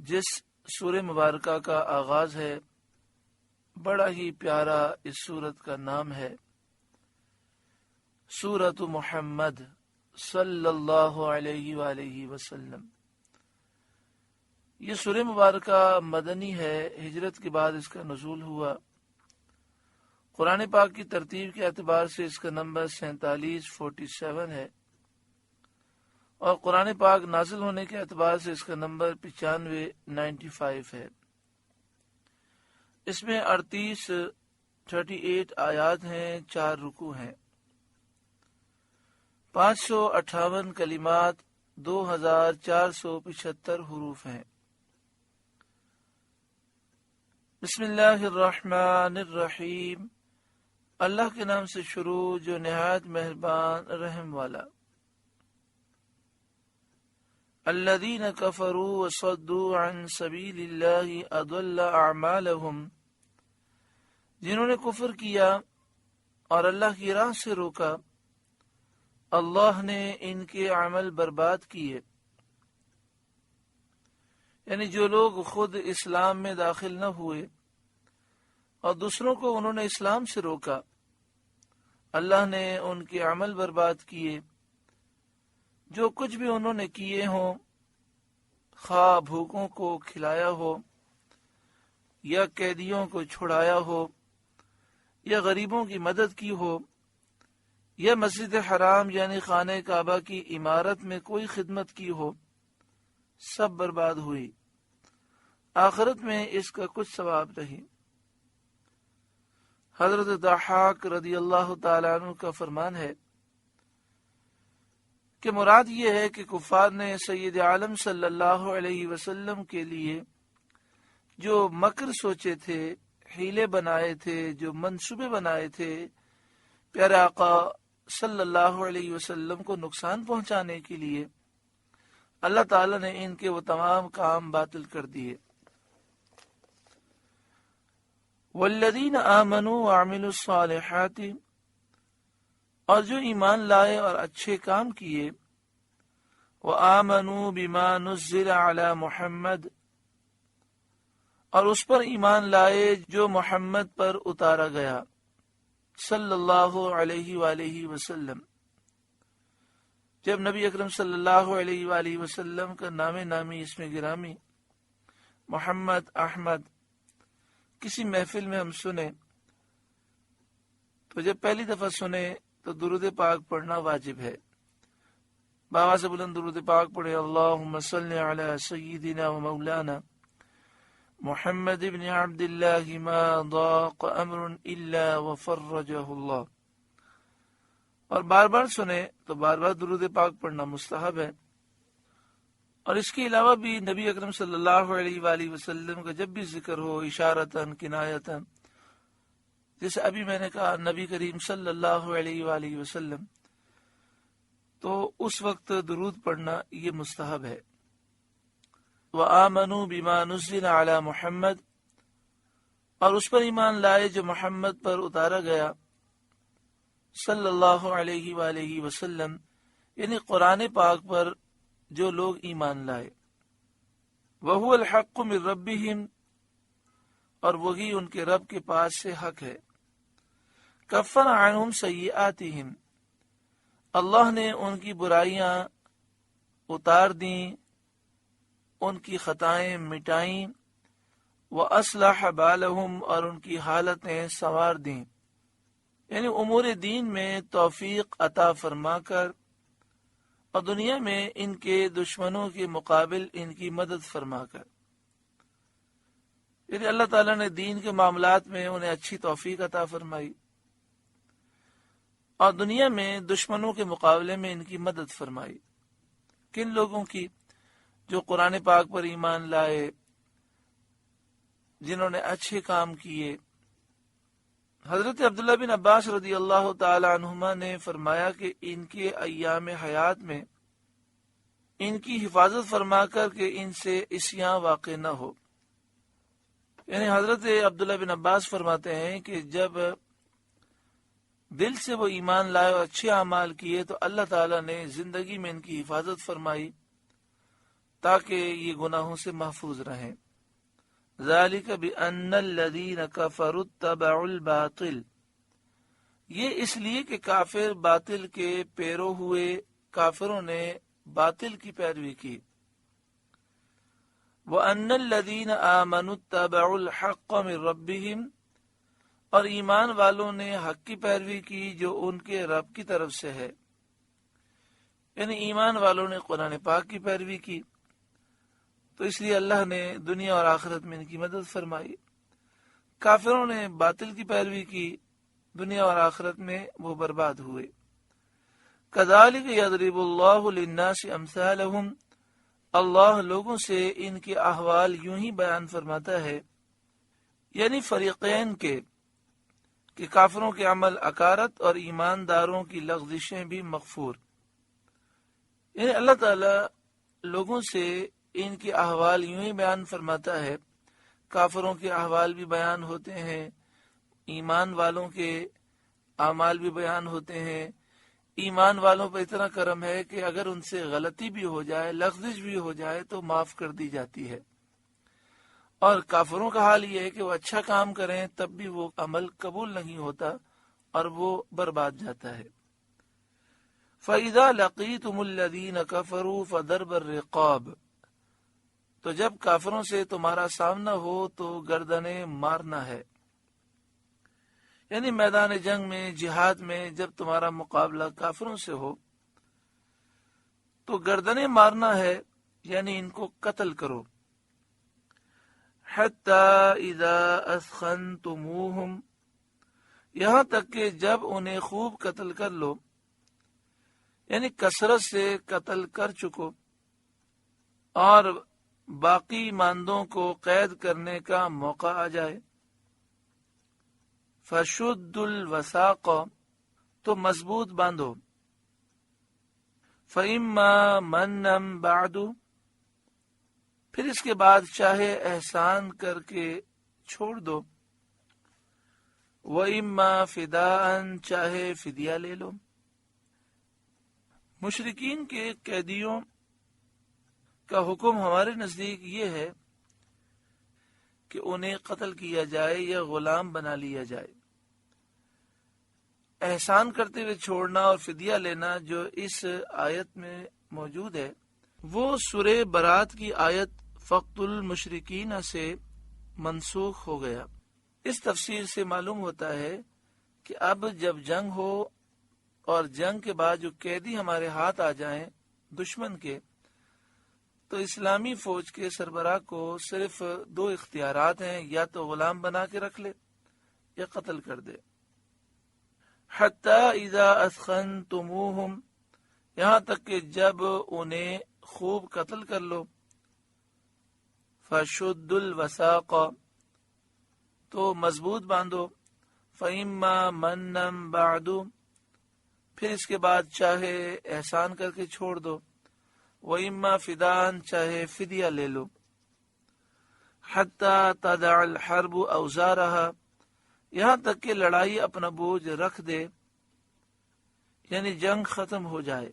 جس سورہ مبارکہ کا آغاز ہے، بڑا ہی پیارا اس سورت کا نام ہے سورۃ محمد صلی اللہ علیہ وآلہ وسلم۔ یہ سورہ مبارکہ مدنی ہے، ہجرت کے بعد اس کا نزول ہوا۔ قرآن پاک کی ترتیب کے اعتبار سے اس کا نمبر 47 ہے، اور قرآن پاک نازل ہونے کے اعتبار سے اس کا نمبر 95 ہے۔ اس میں 38 آیات ہیں، 4 رکوع ہیں، 558 کلمات، 2475 حروف ہیں۔ بسم اللہ الرحمن الرحیم، اللہ کے نام سے شروع جو نہایت مہربان رحم والا۔ الذین کفروا وصدوا عن سبیل اللہ اضل اعمالهم، جنہوں نے کفر کیا اور اللہ کی راہ سے روکا، اللہ نے ان کے عمل برباد کیے۔ یعنی جو لوگ خود اسلام میں داخل نہ ہوئے اور دوسروں کو انہوں نے اسلام سے روکا، اللہ نے ان کے عمل برباد کیے۔ جو کچھ بھی انہوں نے کیے ہوں، خواہ بھوکوں کو کھلایا ہو، یا قیدیوں کو چھڑایا ہو، یا غریبوں کی مدد کی ہو، یا مسجد حرام یعنی خانہ کعبہ کی عمارت میں کوئی خدمت کی ہو، سب برباد ہوئی، آخرت میں اس کا کچھ ثواب نہیں۔ حضرت ضحاک رضی اللہ تعالیٰ عنہ کا فرمان ہے کہ مراد یہ ہے کہ کفار نے سید عالم صلی اللہ علیہ وسلم کے لیے جو مکر سوچے تھے، حیلے بنائے تھے، جو منصوبے بنائے تھے، پیارے آقا صلی اللہ علیہ وسلم کو نقصان پہنچانے کے لیے، اللہ تعالیٰ نے ان کے وہ تمام کام باطل کر دیے۔ والذین آمنوا وعملوا الصالحات، اور جو ایمان لائے اور اچھے کام کیے، وآمنوا بما نزل علی محمد، اور اس پر ایمان لائے جو محمد پر اتارا گیا صلی اللہ علیہ وآلہ وسلم۔ جب نبی اکرم صلی اللہ علیہ وآلہ وسلم کا نام نامی اسم گرامی محمد احمد کسی محفل میں ہم سنیں تو جب پہلی دفعہ سنیں تو درود پاک پڑھنا واجب ہے۔ بابا سے بلند درود پاک پڑھے، اللہم صلی علی سیدنا و مولانا محمد ابن عبداللہ ما ضاق امر الا وفرجہ اللہ، اور بار بار سنیں تو بار بار درود پاک پڑھنا مستحب ہے۔ اور اس کے علاوہ بھی نبی اکرم صلی اللہ علیہ وآلہ وسلم کا جب بھی ذکر ہو، اشارتاً کنایتاً، جیسے ابھی میں نے کہا نبی کریم صلی اللہ علیہ وآلہ وسلم، تو اس وقت درود پڑھنا یہ مستحب ہے۔ وآمنوا بما نزل علی محمد، اور اس پر ایمان لائے جو محمد پر اتارا گیا صلی اللہ علیہ وآلہ وسلم، یعنی قرآن پاک پر جو لوگ ایمان لائے۔ وَهُوَ الْحَقُّ مِن رَبِّهِمْ، اور وہی ان کے رب کے پاس سے حق ہے۔ کفر عنہم سیئاتہم، اللہ نے ان کی برائیاں اتار دیں، ان کی خطائیں مٹائیں، وَأَصْلَحَ بَالَهُمْ، اور ان کی حالتیں سنوار دیں، یعنی امور دین میں توفیق عطا فرما کر، اور دنیا میں ان کے دشمنوں کے مقابل ان کی مدد فرما کر، یعنی اللہ تعالیٰ نے دین کے معاملات میں انہیں اچھی توفیق عطا فرمائی، اور دنیا میں دشمنوں کے مقابلے میں ان کی مدد فرمائی۔ کن لوگوں کی؟ جو قرآن پاک پر ایمان لائے، جنہوں نے اچھے کام کیے۔ حضرت عبداللہ بن عباس رضی اللہ تعالی عنہما نے فرمایا کہ ان کے ایام حیات میں ان کی حفاظت فرما کر کہ ان سے عصیاں واقع نہ ہو۔ یعنی حضرت عبداللہ بن عباس فرماتے ہیں کہ جب دل سے وہ ایمان لائے اور اچھے اعمال کیے تو اللہ تعالیٰ نے زندگی میں ان کی حفاظت فرمائی، تاکہ یہ گناہوں سے محفوظ رہیں۔ ذالک بأن الذین کفروا اتبعوا الباطل، یہ اس لیے کہ کافر باطل کے پیرو ہوئے، کافروں نے باطل کی پیروی کی۔ وَأَنَّ الَّذِينَ آمَنُوا اتَّبَعُوا الْحَقَّ مِن رَبِّهِمْ، اور ایمان والوں نے حق کی پیروی کی جو ان کے رب کی طرف سے ہے، یعنی ایمان والوں نے قرآن پاک کی پیروی کی، تو اس لیے اللہ نے دنیا اور آخرت میں ان کی مدد فرمائی۔ کافروں نے باطل کی پیروی کی، دنیا اور آخرت میں وہ برباد ہوئے۔ کذالک یضرب اللہ للناس امثالہم، اللہ لوگوں سے ان کے احوال یوں ہی بیان فرماتا ہے، یعنی فریقین کے، کہ کافروں کے عمل اکارت اور ایمانداروں کی لغزشیں بھی مغفور، یعنی اللہ تعالی لوگوں سے ان کے احوال یوں ہی بیان فرماتا ہے، کافروں کے احوال بھی بیان ہوتے ہیں، ایمان والوں کے اعمال بھی بیان ہوتے ہیں۔ ایمان والوں پر اتنا کرم ہے کہ اگر ان سے غلطی بھی ہو جائے، لغزش بھی ہو جائے تو معاف کر دی جاتی ہے، اور کافروں کا حال یہ ہے کہ وہ اچھا کام کریں تب بھی وہ عمل قبول نہیں ہوتا اور وہ برباد جاتا ہے۔ فَإِذَا لَقِيتُمُ الَّذِينَ كَفَرُوا فَضَرْبَ الرِّقَابِ، تو جب کافروں سے تمہارا سامنا ہو تو گردنیں مارنا ہے، یعنی میدان جنگ میں، جہاد میں جب تمہارا مقابلہ کافروں سے ہو تو گردنیں مارنا ہے، یعنی ان کو قتل کرو۔ حَتَّى إِذَا أَثْخَنْتُمُوهُمْ، یہاں تک کہ جب انہیں خوب قتل کر لو، یعنی کثرت سے قتل کر چکو اور باقی ماندوں کو قید کرنے کا موقع آ جائے۔ فَشُدُّوا الْوَثَاقَ، تو مضبوط باندھو۔ فَإِمَّا مَنًّا بَعْدُ، پھر اس کے بعد چاہے احسان کر کے چھوڑ دو۔ وَإِمَّا فِدَاءً، چاہے فدیہ لے لو۔ مشرکین کے قیدیوں کا حکم ہمارے نزدیک یہ ہے کہ انہیں قتل کیا جائے یا غلام بنا لیا جائے۔ احسان کرتے ہوئے چھوڑنا اور فدیہ لینا جو اس آیت میں موجود ہے وہ سورہ برات کی آیت فَقْتُلُوا الْمُشْرِكِينَ سے منسوخ ہو گیا۔ اس تفسیر سے معلوم ہوتا ہے کہ اب جب جنگ ہو اور جنگ کے بعد جو قیدی ہمارے ہاتھ آ جائیں دشمن کے، تو اسلامی فوج کے سربراہ کو صرف دو اختیارات ہیں، یا تو غلام بنا کے رکھ لے یا قتل کر دے۔ حَتَّى إِذَا أَثْخَنْتُمُوهُمْ، یہاں تک کہ جب انہیں خوب قتل کر لو۔ فَشُدُّوا الْوَثَاقَ، تو مضبوط باندھو۔ فَإِمَّا مَنًّا بَعْدُ، پھر اس کے بعد چاہے احسان کر کے چھوڑ دو۔ وَإِمَّا فِدَاءً، چاہے فدیہ لے لو۔ حَتَّى تَضَعَ الْحَرْبُ أَوْزَارَهَا، یہاں تک کہ لڑائی اپنا بوجھ رکھ دے، یعنی جنگ ختم ہو جائے۔